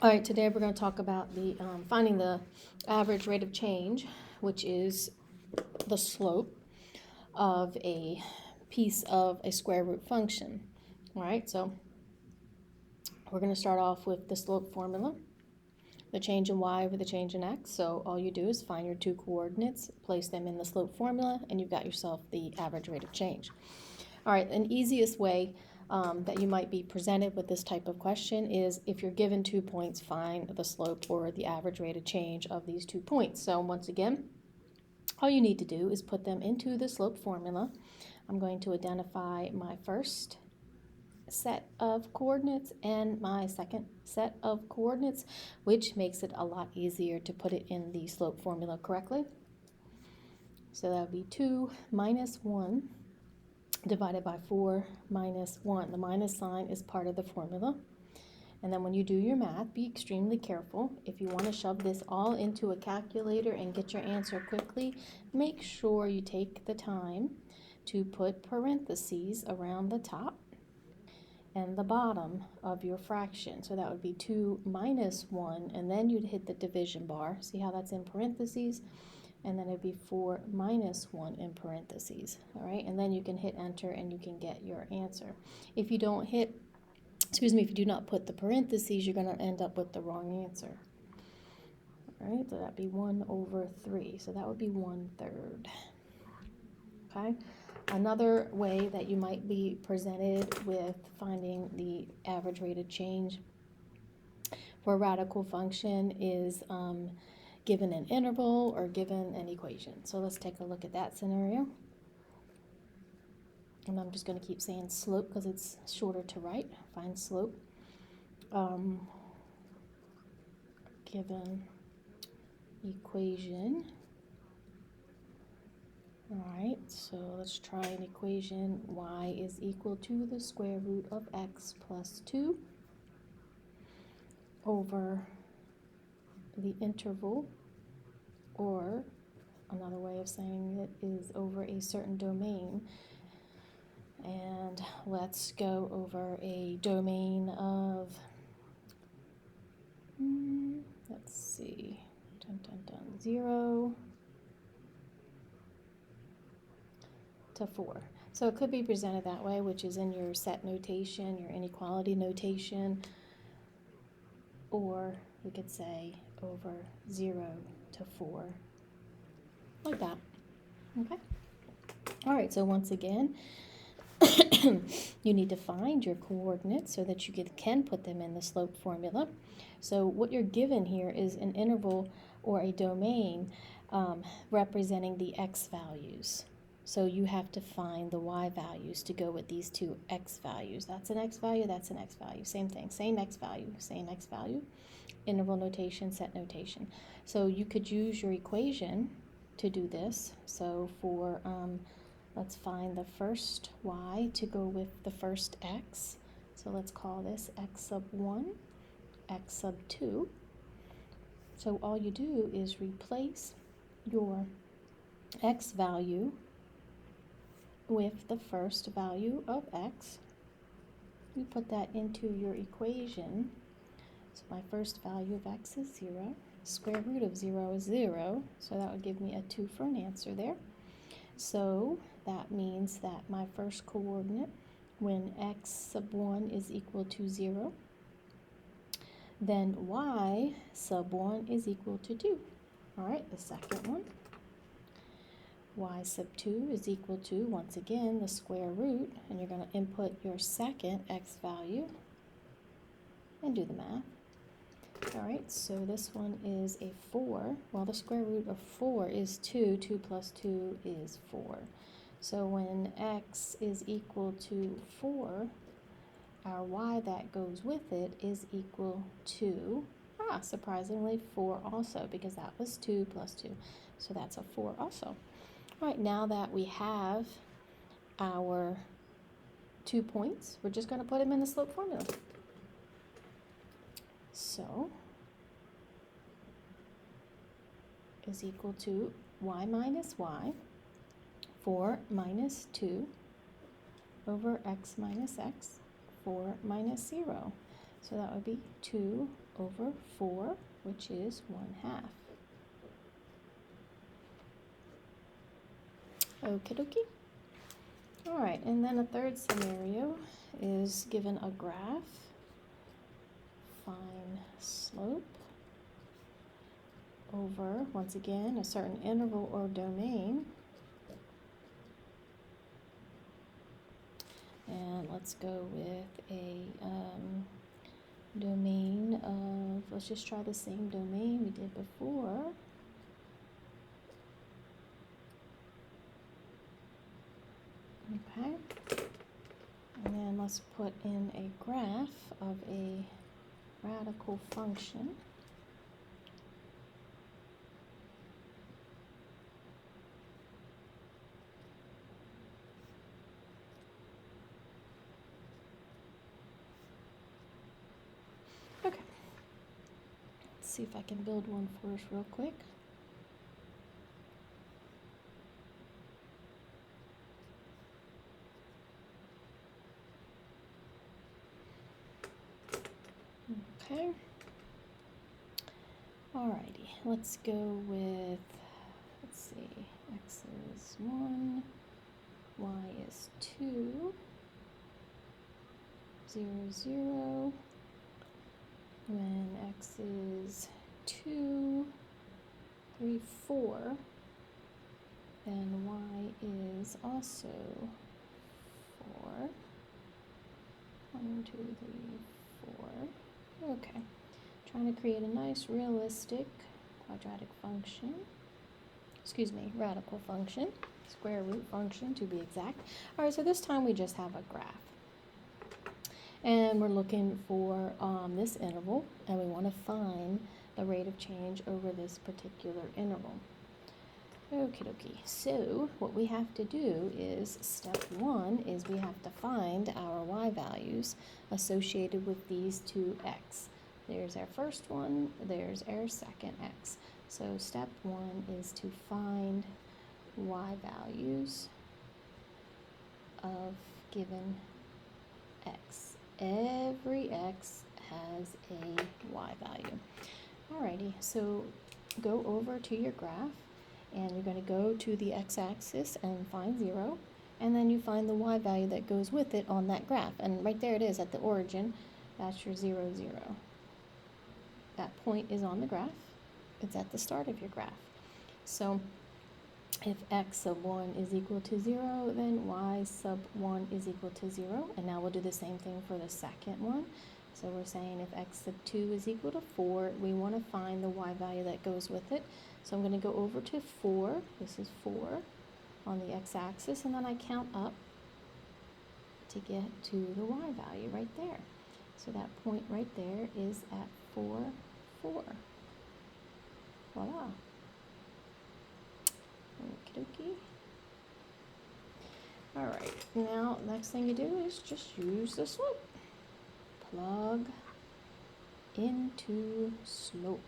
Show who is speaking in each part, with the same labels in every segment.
Speaker 1: All right, today we're going to talk about the finding the average rate of change, which is the slope of a piece of a square root function. All right, so we're going to start off with the slope formula, the change in y over the change in x. So all you do is find your two coordinates, place them in the slope formula, and you've got yourself the average rate of change. All right, an easiest way that you might be presented with this type of question is if you're given 2 points, find the slope or the average rate of change of these 2 points. So once again, all you need to do is put them into the slope formula. I'm going to identify my first set of coordinates and my second set of coordinates, which makes it a lot easier to put it in the slope formula correctly. So that would be 2 minus 1 divided by 4 minus 1. The minus sign is part of the formula. And then when you do your math, be extremely careful. If you want to shove this all into a calculator and get your answer quickly, make sure you take the time to put parentheses around the top and the bottom of your fraction. So that would be 2 minus 1, and then you'd hit the division bar. See how that's in parentheses? And then it'd be 4 minus 1 in parentheses, all right? And then you can hit enter and you can get your answer. If you don't hit, if you do not put the parentheses, you're gonna end up with the wrong answer. All right, so that'd be 1 over 3, so that would be 1/3, okay? Another way that you might be presented with finding the average rate of change for a radical function is given an interval or given an equation. So let's take a look at that scenario. And I'm just going to keep saying slope because it's shorter to write. Find slope. Given equation. All right, so let's try an equation. Y is equal to the square root of x plus 2 over the interval, or another way of saying it is over a certain domain. And let's go over a domain of, let's see, 0 to 4. So it could be presented that way, which is in your set notation, your inequality notation, or we could say over 0 to 4, like that, okay? All right, so once again, you need to find your coordinates so that you can put them in the slope formula. So what you're given here is an interval or a domain representing the x values. So you have to find the y values to go with these two x values. That's an x value, that's an x value. Same thing, same x value, interval notation, set notation. So you could use your equation to do this. So for, let's find the first y to go with the first x. So let's call this x sub 1, x sub 2. So all you do is replace your x value with the first value of x. You put that into your equation. So my first value of x is 0. Square root of 0 is 0. So that would give me a 2 for an answer there. So that means that my first coordinate, when x sub 1 is equal to 0, then y sub 1 is equal to 2. All right, the second one, y sub 2 is equal to, once again, the square root, and you're going to input your second x value and do the math. All right, so this one is a 4. Well, the square root of 4 is 2. 2 plus 2 is 4. So when x is equal to 4, our y that goes with it is equal to, surprisingly, 4 also, because that was 2 plus 2. So that's a 4 also. All right, now that we have our 2 points, we're just going to put them in the slope formula. So is equal to y minus y, 4 minus 2 over x minus x, 4 minus 0. So that would be 2 over 4, which is 1/2. Okie dokie. All right, and then a third scenario is given a graph. Find slope over, once again, a certain interval or domain. And let's go with a domain of, let's just try the same domain we did before. Okay. And then let's put in a graph of a radical function. Okay. Let's see if I can build one for us real quick. Okay. Alrighty, let's go with, let's see, x is 1, y is 2, 0, 0. When x is 2, 3, 4, then y is also 4. 1, 2, 3, 4. Okay. Trying to create a nice realistic quadratic function. Excuse me, radical function. Square root function to be exact. All right, so this time we just have a graph. And we're looking for this interval, and we want to find the rate of change over this particular interval. Okie dokie. So what we have to do is, step 1 is we have to find our y values associated with these two x. There's our first one, there's our second x. So step 1 is to find y values of given x. Every x has a y value. Alrighty, so go over to your graph, and you're going to go to the x-axis and find 0, and then you find the y value that goes with it on that graph. And right there it is at the origin. That's your 0, 0. That point is on the graph. It's at the start of your graph. So if x sub 1 is equal to 0, then y sub 1 is equal to 0. And now we'll do the same thing for the second one. So we're saying if x sub 2 is equal to 4, we want to find the y value that goes with it. So I'm going to go over to 4. This is 4 on the x-axis, and then I count up to get to the y value right there. So that point right there is at 4, 4. Voila. Okie dokie. Alright, now next thing you do is just use the slope. Plug into slope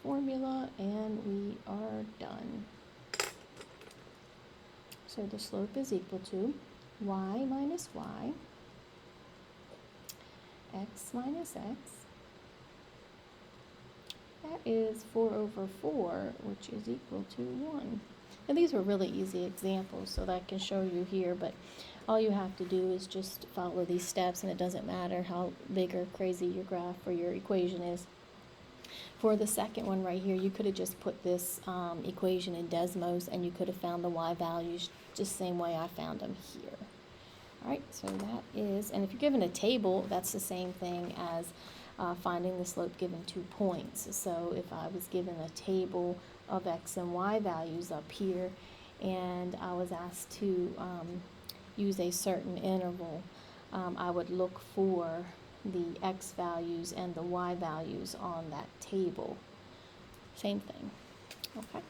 Speaker 1: formula, and we are done. So the slope is equal to y minus y, x minus x. That is 4 over 4, which is equal to 1. And these were really easy examples, so that I can show you here, but all you have to do is just follow these steps, and it doesn't matter how big or crazy your graph or your equation is. For the second one right here, you could have just put this equation in Desmos, and you could have found the y values just the same way I found them here. All right, so that is, and if you're given a table, that's the same thing as finding the slope given 2 points. So if I was given a table of x and y values up here, and I was asked to use a certain interval, I would look for the x values and the y values on that table. Same thing. Okay.